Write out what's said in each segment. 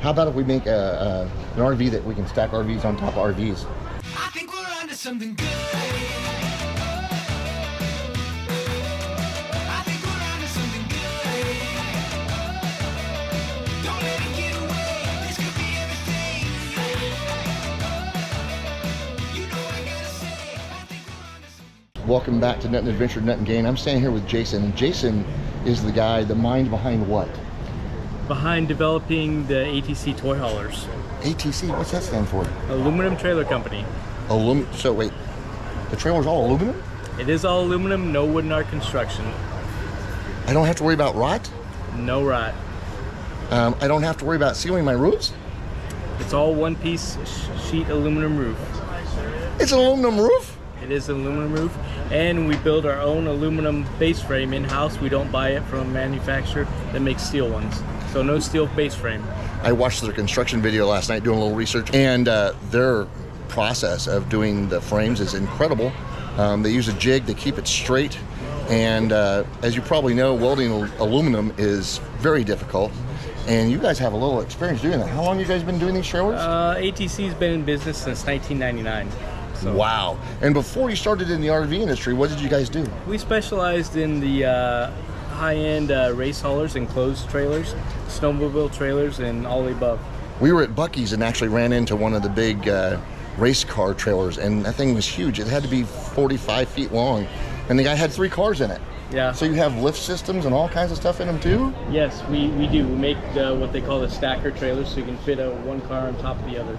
How about if we make an RV that we can stack RVs on top of RVs? I think we're onto something good. I think we're onto something good. Don't let it get away. This could be everything. You know I gotta say, I think we're onto something. Welcome back to Nuttin Adventure, Nuttin Gain. I'm standing here with Jason, and Jason is the guy, the mind behind what? Behind developing the ATC toy haulers. ATC, what's that stand for? Aluminum Trailer Company. So wait, the trailer's all aluminum? It is all aluminum, no wood in our construction. I don't have to worry about rot? No rot. I don't have to worry about sealing my roofs? It's all one piece sheet aluminum roof. It's an aluminum roof? It is an aluminum roof, and we build our own aluminum base frame in-house. We don't buy it from a manufacturer that makes steel ones. So no steel base frame. I watched their construction video last night doing a little research, and their process of doing the frames is incredible. They use a jig to keep it straight, and as you probably know, welding aluminum is very difficult, and you guys have a little experience doing that. How long have you guys been doing these trailers? ATC's been in business since 1999. So wow. And before you started in the RV industry, what did you guys do? we specialized in the high-end race haulers, enclosed trailers, snowmobile trailers, and all the above. We were at Buc-ee's and actually ran into one of the big race car trailers, and that thing was huge. It had to be 45 feet long, and the guy had 3 cars in it. Yeah. So you have lift systems and all kinds of stuff in them too? Yes, we do. We make what they call the stacker trailers, so you can fit one car on top of the other.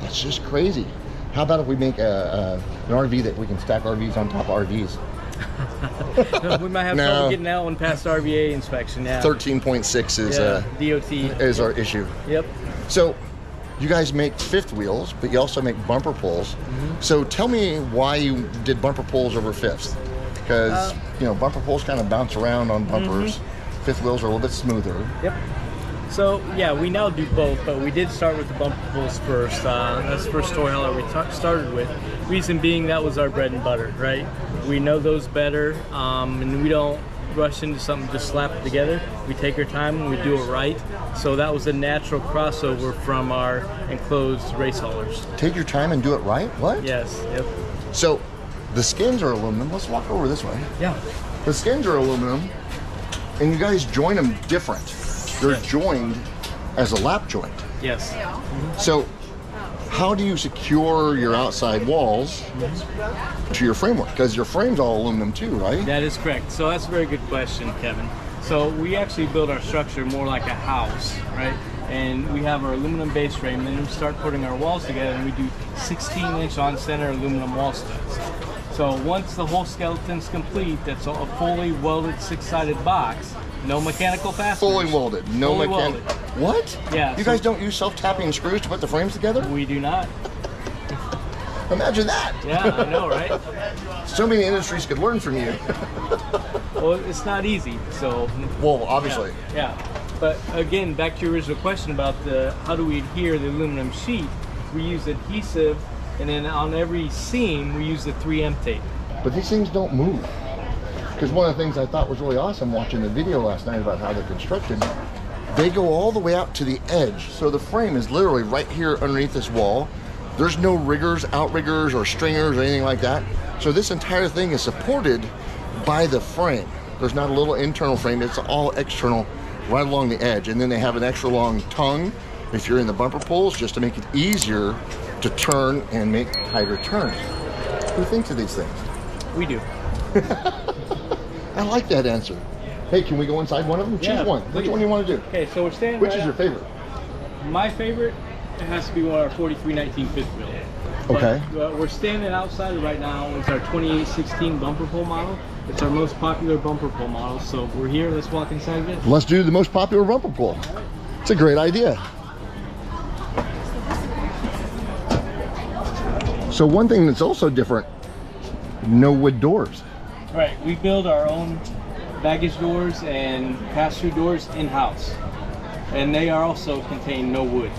That's just crazy. How about if we make an RV that we can stack RVs on top of RVs? We might have trouble getting that one past RVA inspection. Yeah. 13.6 is DOT is our issue. Yep. So you guys make fifth wheels, but you also make bumper pulls. So tell me why you did bumper pulls over fifths, because you know, bumper pulls kind of bounce around on bumpers. Fifth wheels are a little bit smoother. Yep. So yeah, we now do both, but we did start with the bumper pulls first. That's the first toy hauler we started with. Reason being, that was our bread and butter, right? We know those better, and we don't rush into something, just slap it together. We take our time and we do it right. So that was a natural crossover from our enclosed race haulers. Take your time and do it right? What? Yes. Yep. So the skins are aluminum. Let's walk over this way. Yeah. The skins are aluminum, and you guys join them different. They're joined as a lap joint. Yes. So how do you secure your outside walls to your framework? Because your frame's all aluminum too, right? That is correct. So that's a very good question, Kevin. So we actually build our structure more like a house, right? And we have our aluminum base frame, and then we start putting our walls together, and we do 16-inch on-center aluminum wall studs. So once the whole skeleton's complete, that's a fully welded 6-sided box. No mechanical fasteners. Fully welded. No mechanical. What? Yeah. You guys don't use self-tapping screws to put the frames together? We do not. Imagine that. Yeah, I know, right? So many industries could learn from you. Well, it's not easy, so. Well, obviously. Yeah. But again, back to your original question about how do we adhere the aluminum sheet? We use adhesive, and then on every seam, we use the 3M tape. But these things don't move. Because one of the things I thought was really awesome watching the video last night about how they're constructed, they go all the way out to the edge. So the frame is literally right here underneath this wall. There's no riggers, outriggers, or stringers or anything like that. So this entire thing is supported by the frame. There's not a little internal frame, it's all external right along the edge. And then they have an extra long tongue if you're in the bumper pulls, just to make it easier to turn and make tighter turns. Who thinks of these things? We do. I like that answer. Hey, can we go inside one of them? Yeah, choose one. please. Which one do you want to do? Okay, so we're standing Which right is your out- favorite? My favorite, it has to be one of our 4319 fifth wheel. Okay. But, we're standing outside right now. It's our 2816 bumper pull model. It's our most popular bumper pull model. So we're here. Let's walk inside of it. Let's do the most popular bumper pull. It's a great idea. So one thing that's also different, no wood doors. Right. We build our own baggage doors and pass-through doors in-house. And they are also contain no wood.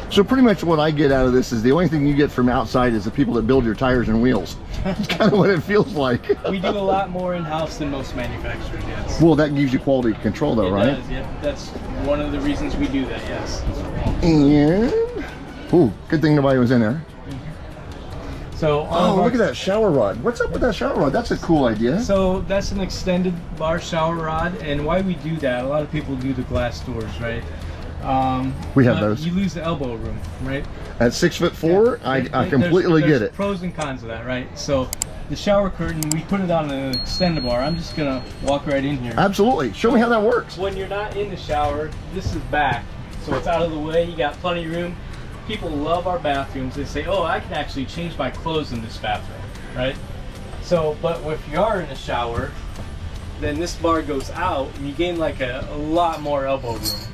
So pretty much what I get out of this is the only thing you get from outside is the people that build your tires and wheels. It's kind of what it feels like. We do a lot more in-house than most manufacturers, yes. Well, that gives you quality control though, right? It does, yeah. That's one of the reasons we do that, yes. And, ooh, good thing nobody was in there. So Oh, look at that shower rod. What's up with that shower rod? That's a cool idea. So that's an extended bar shower rod, and why we do that, a lot of people do the glass doors, right? We have but those. You lose the elbow room, right? At 6'4", I completely there's get it. Pros and cons of that, right? So the shower curtain, we put it on an extended bar. I'm just gonna walk right in here. Absolutely. Show me how that works. When you're not in the shower, this is back, so it's out of the way. You got plenty of room. People love our bathrooms. They say, oh, I can actually change my clothes in this bathroom, right? So, but if you are in the shower, then this bar goes out and you gain like a lot more elbow room.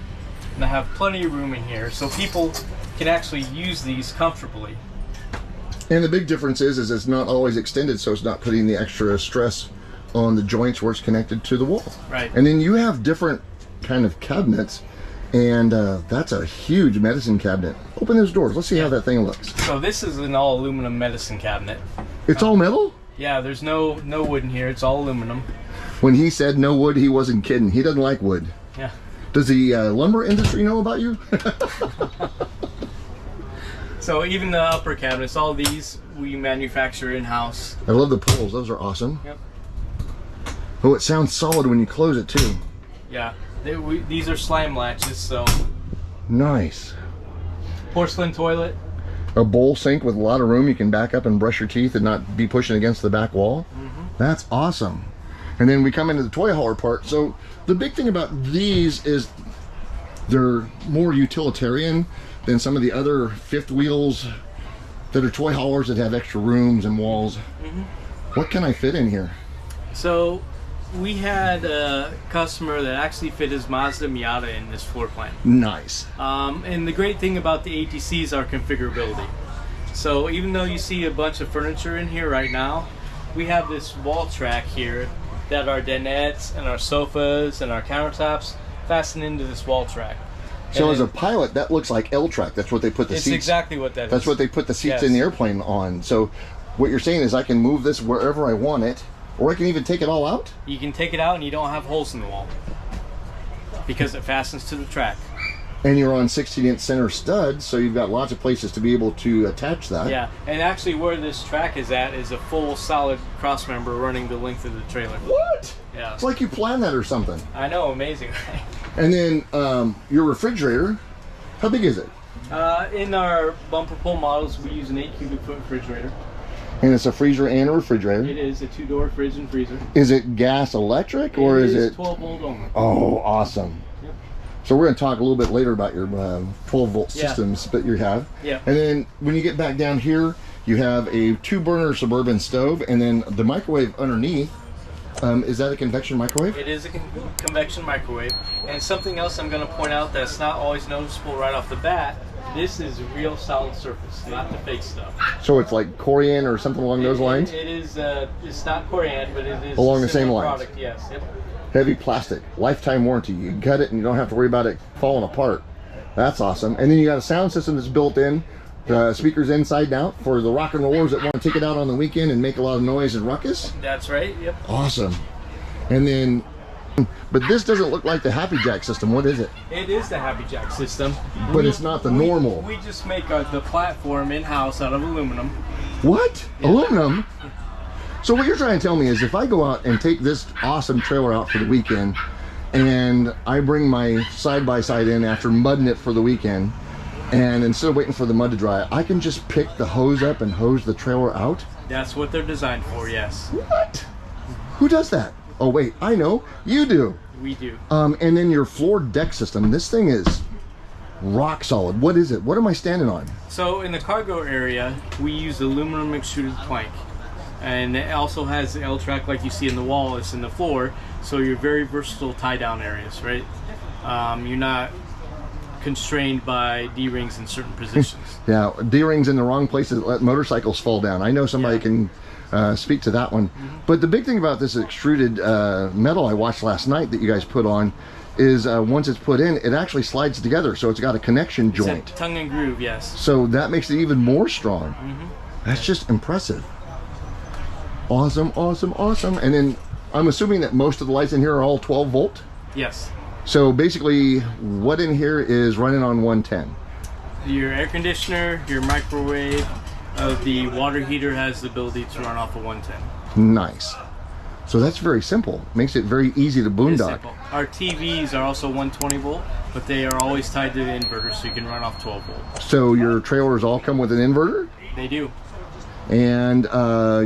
And I have plenty of room in here, so people can actually use these comfortably. And the big difference is it's not always extended, so it's not putting the extra stress on the joints where it's connected to the wall. Right. And then you have different kind of cabinets, and that's a huge medicine cabinet. Open those doors. Let's see how that thing looks. So this is an all aluminum medicine cabinet. It's all metal? Yeah, there's no wood in here. It's all aluminum. When he said no wood, he wasn't kidding. He doesn't like wood. Yeah. Does the lumber industry know about you? So even the upper cabinets, all these we manufacture in-house. I love the pulls. Those are awesome. Yep. Oh, it sounds solid when you close it too. Yeah. These are slam latches, so. Nice. Porcelain toilet. A bowl sink with a lot of room. You can back up and brush your teeth and not be pushing against the back wall. That's awesome. And then we come into the toy hauler part. So the big thing about these is they're more utilitarian than some of the other fifth wheels that are toy haulers that have extra rooms and walls. What can I fit in here? So we had a customer that actually fit his Mazda Miata in this floor plan. Nice. And the great thing about the ATCs are configurability. So even though you see a bunch of furniture in here right now, we have this wall track here that our dinettes and our sofas and our countertops fasten into this wall track. So as a pilot, that looks like L-track. That's what they put the It's seats. exactly what that is. That's what they put the seats Yes. in the airplane on. So what you're saying is I can move this wherever I want it, or I can even take it all out? You can take it out and you don't have holes in the wall because it fastens to the track. And you're on 16-inch center studs, so you've got lots of places to be able to attach that. Yeah, and actually where this track is at is a full solid cross member running the length of the trailer. What? Yeah. It's like you planned that or something. I know, amazing, right? And then your refrigerator, how big is it? In our bumper pull models, we use an 8 cubic foot refrigerator. And it's a freezer and a refrigerator. It is a 2-door fridge and freezer. Is it gas electric or is it 12 volt only? Oh, awesome. Yep. So we're going to talk a little bit later about your 12 volt Yeah. systems that you have. Yeah. And then when you get back down here, you have a 2-burner Suburban stove, and then the microwave underneath. Is that a convection microwave? It is a convection microwave. And something else I'm going to point out that's not always noticeable right off the bat, this is real solid surface, not the fake stuff. So it's like Corian or something along those lines? It is, it's not Corian, but it is Along a the same similar lines. product, yes. Yep. Heavy plastic, lifetime warranty. You can cut it and you don't have to worry about it falling apart. That's awesome. And then you got a sound system that's built in, speakers inside and out for the rock and rollers that want to take it out on the weekend and make a lot of noise and ruckus. That's right, yep. Awesome. And then, but this doesn't look like the Happy Jack system. What is it? It is the Happy Jack system. But it's not the normal. We just make the platform in-house out of aluminum. What? Aluminum? So what you're trying to tell me is if I go out and take this awesome trailer out for the weekend and I bring my side-by-side in after mudding it for the weekend, and instead of waiting for the mud to dry, I can just pick the hose up and hose the trailer out? That's what they're designed for, yes. What? Who does that? Oh wait, I know. You do. We do. And then your floor deck system. This thing is rock solid. What is it? What am I standing on? So in the cargo area, we use aluminum extruded plank. And it also has the L-track like you see in the wall, it's in the floor. So you're very versatile tie-down areas, right? You're not constrained by D-rings in certain positions. Yeah, D-rings in the wrong places let motorcycles fall down. I know somebody can speak to that one. But the big thing about this extruded metal I watched last night that you guys put on is once it's put in, it actually slides together. So it's got a connection joint. It's a tongue and groove, yes. So that makes it even more strong. That's just impressive. Awesome, awesome, awesome. And then I'm assuming that most of the lights in here are all 12 volt. Yes. So basically what in here is running on 110? your air conditioner, your microwave, the water heater has the ability to run off of 110. Nice. So that's very simple. Makes it very easy to boondock. Our TVs are also 120 volt, but they are always tied to the inverter, so you can run off 12 volt. So your trailers all come with an inverter? They do. And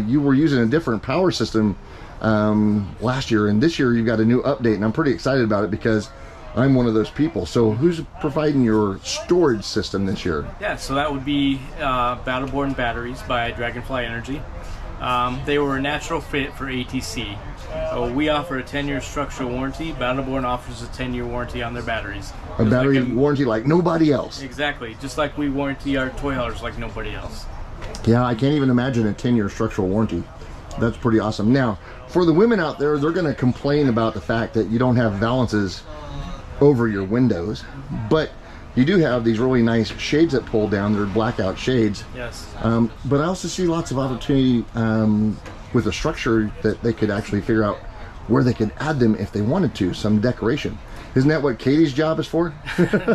you were using a different power system last year, and this year you've got a new update, and I'm pretty excited about it because I'm one of those people. So who's providing your storage system this year? Yeah, so that would be Battleborn batteries by Dragonfly Energy. They were a natural fit for ATC. We offer a 10-year structural warranty. Battleborn offers a 10-year warranty on their batteries. A battery warranty like nobody else. Exactly, just like we warranty our toy haulers like nobody else. Yeah, I can't even imagine a 10-year structural warranty. That's pretty awesome. Now, for the women out there, they're going to complain about the fact that you don't have valances over your windows, but you do have these really nice shades that pull down. They're blackout shades. Yes. But I also see lots of opportunity with a structure that they could actually figure out where they could add them if they wanted to, some decoration. Isn't that what Katie's job is for?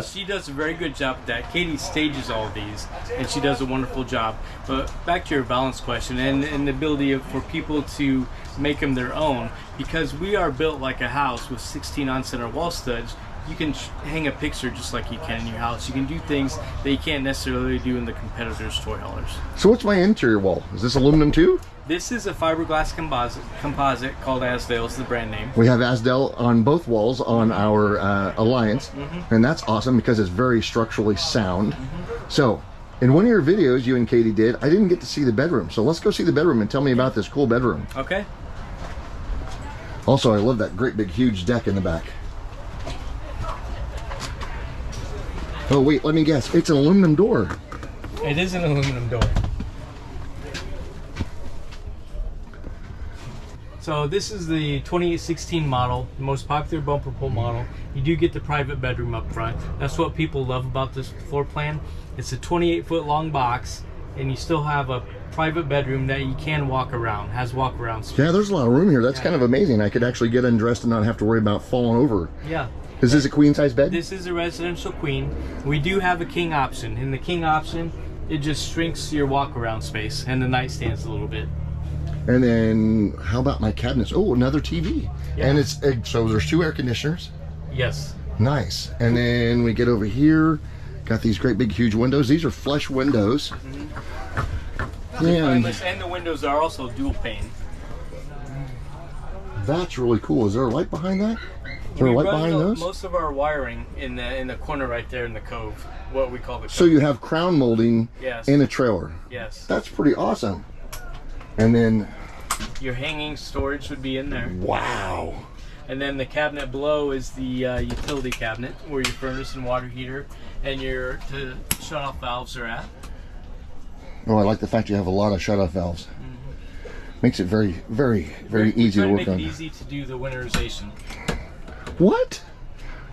She does a very good job at that. Katie stages all of these, and she does a wonderful job. But back to your balance question and the ability for people to make them their own, because we are built like a house with 16 on-center wall studs. You can hang a picture just like you can in your house. You can do things that you can't necessarily do in the competitors' toy haulers. So what's my interior wall? Is this aluminum too? This is a fiberglass composite called Asdale, is the brand name. We have Asdale on both walls on our Alliance, and that's awesome because it's very structurally sound. So, in one of your videos you and Katie did, I didn't get to see the bedroom. So let's go see the bedroom and tell me about this cool bedroom. Okay. Also, I love that great big huge deck in the back. Oh wait, let me guess. It's an aluminum door. It is an aluminum door. So this is the 2816 model, the most popular bumper pull model. You do get the private bedroom up front. That's what people love about this floor plan. It's a 28-foot long box, and you still have a private bedroom that you can walk around, has walk around space. Yeah, there's a lot of room here. That's kind of amazing. I could actually get undressed and not have to worry about falling over. Yeah. Is this a queen size bed? This is a residential queen. We do have a king option. In the king option, it just shrinks your walk around space and the nightstands a little bit. And then how about my cabinets? Oh, another TV. Yeah. And it's so there's 2 air conditioners. Yes. Nice. And then we get over here, got these great big huge windows. These are flush windows. And the windows are also dual pane. That's really cool. Is there a light behind that? Is there a light behind those? Most of our wiring in the corner right there in the cove, what we call the cove. So you have crown molding in a trailer. Yes. That's pretty awesome. And then your hanging storage would be in there. Wow. And then the cabinet below is the utility cabinet where your furnace and water heater and your shut-off valves are at. Oh, I like the fact you have a lot of shut-off valves. Makes it very, very, very easy to work on. Make it easy to do the winterization. What?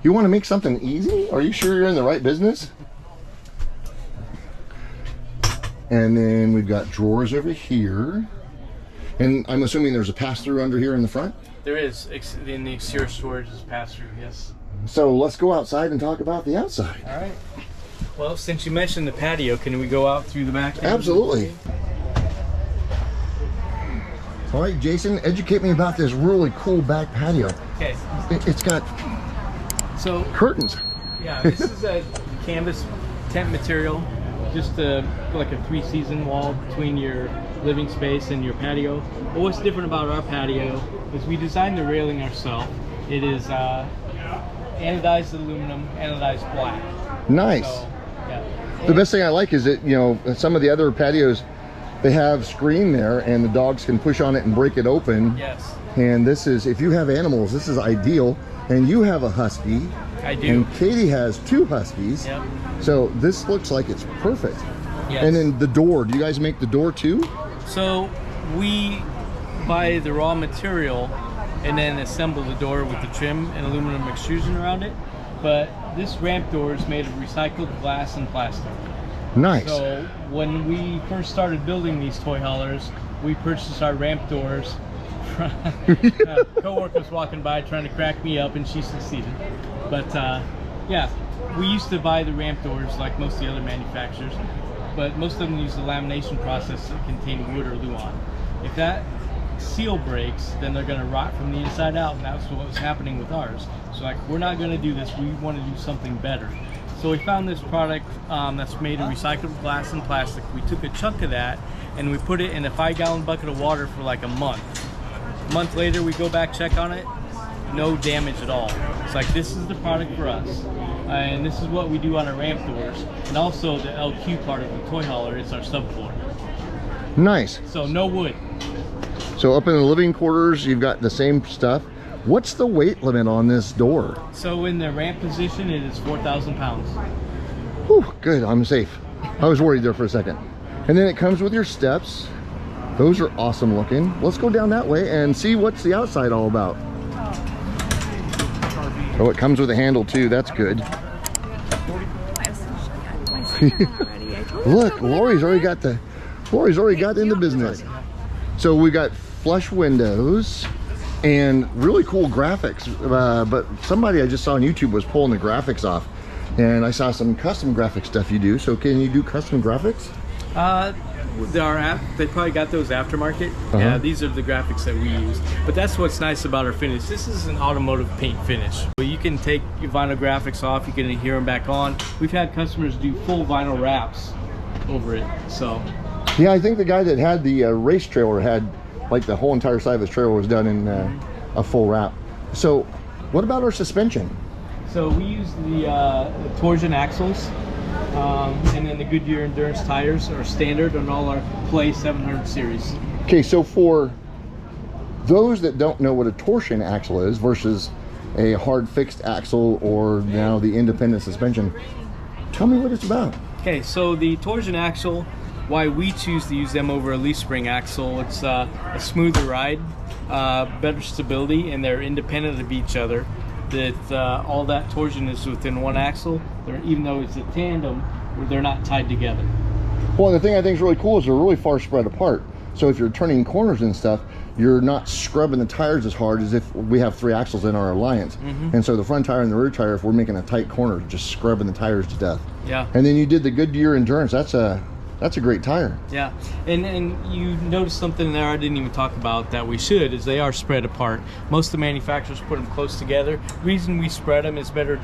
You want to make something easy? Are you sure you're in the right business? And then we've got drawers over here. And I'm assuming there's a pass-through under here in the front? There is. In the exterior storage is pass-through, yes. So let's go outside and talk about the outside. All right. Well, since you mentioned the patio, can we go out through the back? Absolutely. All right, Jason, educate me about this really cool back patio. Okay. It's got curtains. Yeah, this is a canvas tent material, just like a 3-season wall between your living space and your patio. But what's different about our patio is we designed the railing ourselves. It is anodized aluminum, anodized black. Nice. So, yeah. The best thing I like is that, you know, some of the other patios, they have screen there and the dogs can push on it and break it open. Yes. And this is, if you have animals, this is ideal. And you have a husky. I do. And Katie has 2 huskies. Yep. So this looks like it's perfect. Yes. And then the door, do you guys make the door too? So we buy the raw material and then assemble the door with the trim and aluminum extrusion around it. But this ramp door is made of recycled glass and plastic. Nice. So when we first started building these toy haulers, we purchased our ramp doors. A co-worker was walking by trying to crack me up and she succeeded. But Yeah, we used to buy the ramp doors like most of the other manufacturers, but most of them use the lamination process that contain wood or luan. If that seal breaks, then they're going to rot from the inside out, and that's what was happening with ours. So like, we're not going to do this, we want to do something better. So we found this product that's made of recycled glass and plastic. We took a chunk of that and we put it in a 5-gallon bucket of water for like a month. A month later, we go back, check on it, no damage at all. It's like, this is the product for us. And this is what we do on our ramp doors. And also the LQ part of the toy hauler, it's our subfloor. Nice. So no wood. So up in the living quarters, you've got the same stuff. What's the weight limit on this door? So in the ramp position, it is 4,000 pounds. Whew, good, I'm safe. I was worried there for a second. And then it comes with your steps. Those are awesome looking. Let's go down that way and see what's the outside all about. Oh, it comes with a handle too, that's good. Look, Lori's already got in the business. So we got flush windows and really cool graphics, but somebody I just saw on YouTube was pulling the graphics off, and I saw some custom graphic stuff you do. So can you do custom graphics? They probably got those aftermarket. Yeah, these are the graphics that we use. But that's what's nice about our finish. This is an automotive paint finish. You can take your vinyl graphics off, you can adhere them back on. We've had customers do full vinyl wraps over it, so. Yeah, I think the guy that had the race trailer had, like, the whole entire side of his trailer was done in a full wrap. So what about our suspension? So we use the torsion axles, and then the Goodyear Endurance tires are standard on all our Play 700 series. Okay, so for those that don't know what a torsion axle is versus a hard fixed axle or now the independent suspension, tell me what it's about. Okay, so the torsion axle, why we choose to use them over a leaf spring axle, it's a smoother ride, better stability, and they're independent of each other. That all that torsion is within one axle. Even though it's a tandem, they're not tied together. Well, the thing I think is really cool is they're really far spread apart. So if you're turning corners and stuff, you're not scrubbing the tires as hard as if we have 3 axles in our Alliance. And so the front tire and the rear tire, if we're making a tight corner, just scrubbing the tires to death. Yeah. And then you did the Goodyear Endurance. That's a great tire. Yeah, and you notice something there I didn't even talk about that we should, is they are spread apart. Most of the manufacturers put them close together. The reason we spread them is better,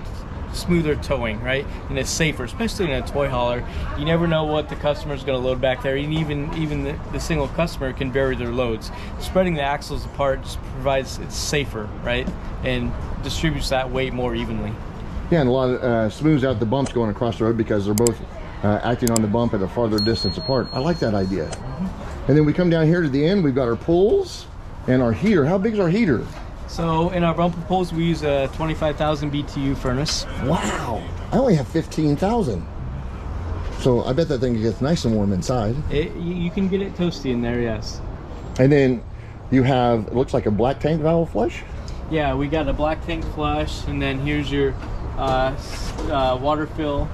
smoother towing, right? And it's safer, especially in a toy hauler. You never know what the customer's going to load back there, and even the single customer can vary their loads. Spreading the axles apart just provides, it's safer, right? And distributes that weight more evenly. Yeah, and a lot of smooths out the bumps going across the road because they're both acting on the bump at a farther distance apart. I like that idea. And then we come down here to the end, we've got our pulls and our heater. How big is our heater? So in our bumper pulls, we use a 25,000 BTU furnace. Wow, I only have 15,000. So I bet that thing gets nice and warm inside. You can get it toasty in there, yes. And then you have, it looks like a black tank valve flush. Yeah, we got a black tank flush, and then here's your water fill.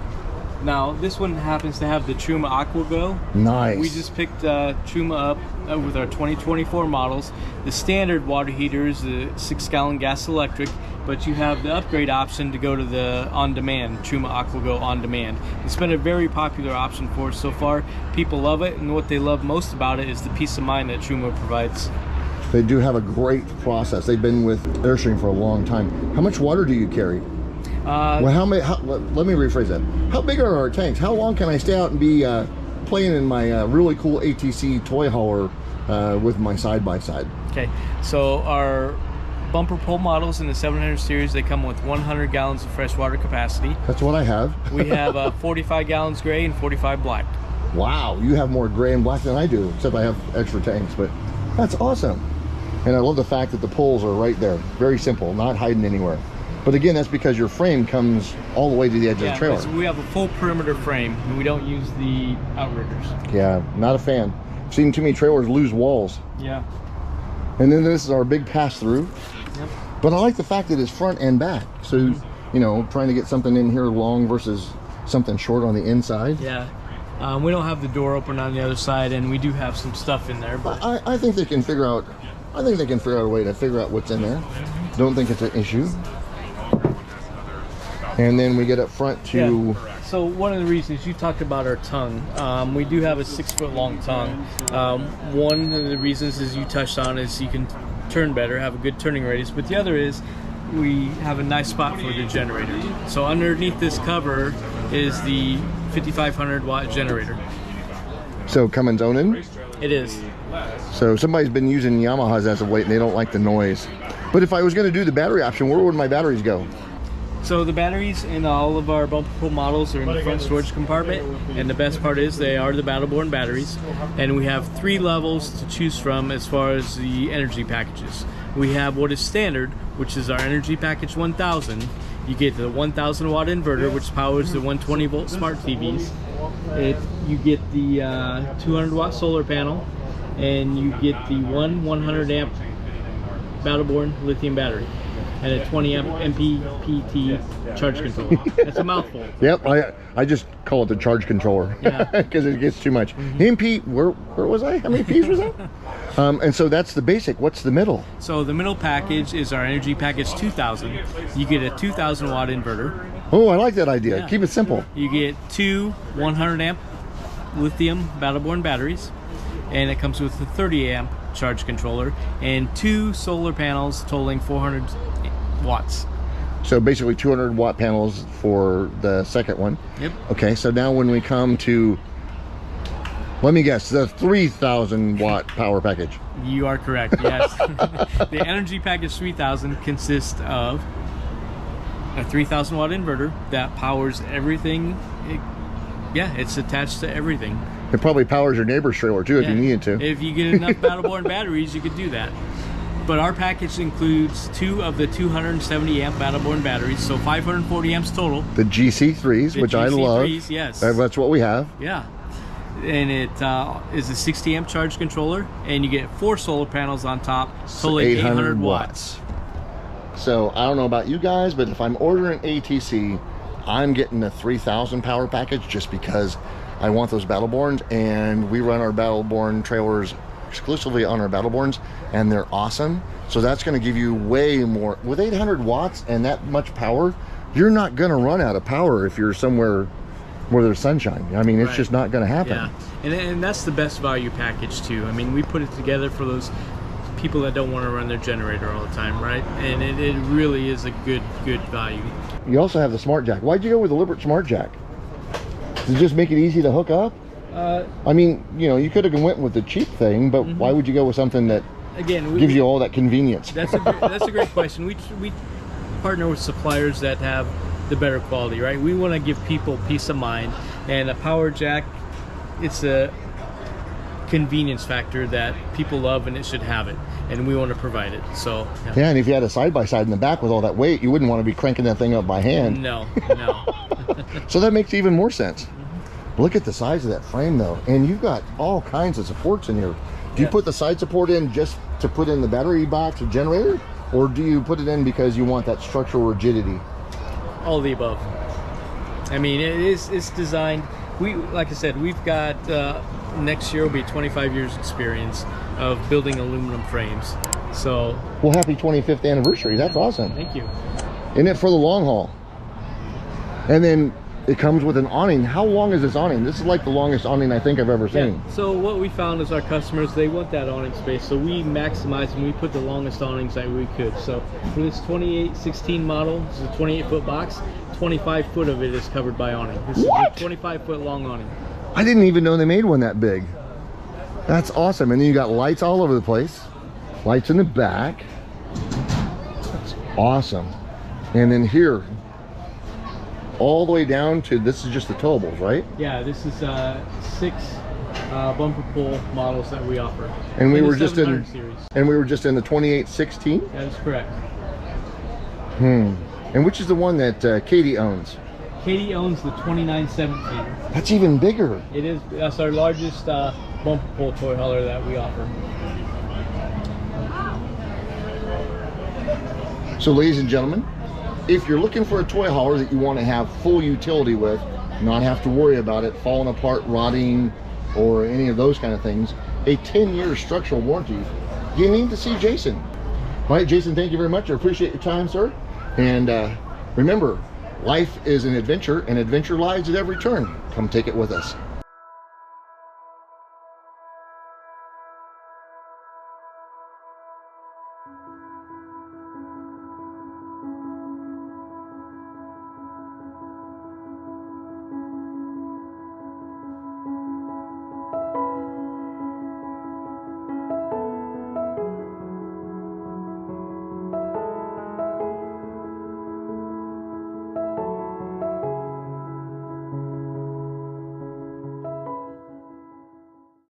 Now, this one happens to have the Truma Aqua Go. Nice. We just picked Truma up with our 2024 models. The standard water heater is the 6-gallon gas electric, but you have the upgrade option to go to the on-demand, Truma Aqua Go on-demand. It's been a very popular option for us so far. People love it, and what they love most about it is the peace of mind that Truma provides. They do have a great process. They've been with Airstream for a long time. How much water do you carry? Well, let me rephrase that. How big are our tanks? How long can I stay out and be playing in my really cool ATC toy hauler with my side-by-side? Okay, so our bumper pull models in the 700 series, they come with 100 gallons of fresh water capacity. That's what I have. We have 45 gallons gray and 45 black. Wow, you have more gray and black than I do, except I have extra tanks, but that's awesome. And I love the fact that the pulls are right there. Very simple, not hiding anywhere. But again, that's because your frame comes all the way to the edge of the trailer. We have a full perimeter frame, and we don't use the outriggers. Yeah, not a fan. I've seen too many trailers lose walls. Yeah. And then this is our big pass-through. Yep. But I like the fact that it's front and back. So, you know, trying to get something in here long versus something short on the inside. Yeah. We don't have the door open on the other side, and we do have some stuff in there. But I think they can figure out. I think they can figure out a way to figure out what's in there. Don't think it's an issue. And then we get up front to... Yeah. So one of the reasons you talked about our tongue, we do have a 6-foot long tongue. One of the reasons, as you touched on, is you can turn better, have a good turning radius. But the other is we have a nice spot for the generator. So underneath this cover is the 5,500 watt generator. So Cummins owning? It is. So somebody's been using Yamahas as of late and they don't like the noise. But if I was going to do the battery option, where would my batteries go? So the batteries in all of our bumper pull models are in the front storage compartment, and the best part is they are the battle-borne batteries, and we have 3 levels to choose from as far as the energy packages. We have what is standard, which is our energy package 1000. You get the 1000 watt inverter, which powers the 120 volt smart TVs. You get the 200 watt solar panel, and you get the 100 amp battle-borne lithium battery, and a 20 amp MPPT charge controller. That's a mouthful. Yep, I just call it the charge controller. Yeah. Because it gets too much. MP, where was I? How many P's was that? And so that's the basic. What's the middle? So the middle package is our energy package 2000. You get a 2000 watt inverter. Oh, I like that idea. Yeah. Keep it simple. You get 2 100 amp lithium battle-borne batteries, and it comes with a 30 amp charge controller and 2 solar panels totaling 400 watts. So basically 200 watt panels for the second one. Yep. Okay, so now when we come to, let me guess, the 3000 watt power package. You are correct, yes. The energy package 3000 consists of a 3000 watt inverter that powers everything. It's attached to everything. It probably powers your neighbor's trailer too if you needed to. If you get enough battle-borne batteries, you could do that. But our package includes 2 of the 270 amp battle-borne batteries, so 540 amps total. The GC3s, which I love. Yes. That's what we have. Yeah. And it is a 60 amp charge controller, and you get 4 solar panels on top, totaling 800 watts. So I don't know about you guys, but if I'm ordering ATC, I'm getting the 3000 power package just because I want those battle-bornes, and we run our battle-borne trailers exclusively on our battle-bornes, and they're awesome. So that's going to give you way more. With 800 watts and that much power, you're not going to run out of power if you're somewhere where there's sunshine. I mean, it's just not going to happen. Yeah, and that's the best value package too. I mean, we put it together for those people that don't want to run their generator all the time, right? And it really is a good value. You also have the smart jack. Why'd you go with the Liberty smart jack? Does it just make it easy to hook up? I mean, you know, you could have went with the cheap thing, but why would you go with something that gives you all that convenience? That's a great question. We partner with suppliers that have the better quality, right? We want to give people peace of mind, and a power jack, it's a convenience factor that people love, and it should have it, and we want to provide it. So yeah, and if you had a side-by-side in the back with all that weight, you wouldn't want to be cranking that thing up by hand. No. So that makes even more sense. Look at the size of that frame though, and you've got all kinds of supports in here. Do you put the side support in just to put in the battery box or generator, or do you put it in because you want that structural rigidity? All of the above. I mean, it's designed. Like I said, we've got next year will be 25 years experience of building aluminum frames. So, well, happy 25th anniversary. That's awesome. Thank you. In it for the long haul. And then it comes with an awning. How long is this awning? This is like the longest awning I think I've ever seen. Yeah. So what we found is our customers, they want that awning space, so we maximize and we put the longest awnings that we could. So for this 2816 model, this is a 28-foot box, 25 foot of it is covered by awning. This is a 25-foot long awning. I didn't even know they made one that big. That's awesome. And then you got lights all over the place. Lights in the back. That's awesome. And then here, all the way down to, this is just the towables, right? Yeah, this is 6 bumper pull models that we offer. And we were just series. And we were just in the 2816. That is correct. And which is the one that Katie owns? Katie owns the 2917. That's even bigger. It is. That's our largest bumper pull toy hauler that we offer. So, ladies and gentlemen, if you're looking for a toy hauler that you want to have full utility with, not have to worry about it falling apart, rotting, or any of those kind of things, a 10-year structural warranty, you need to see Jason. All right, Jason, thank you very much. I appreciate your time, sir. And remember, Life is an adventure, and adventure lies at every turn. Come take it with us.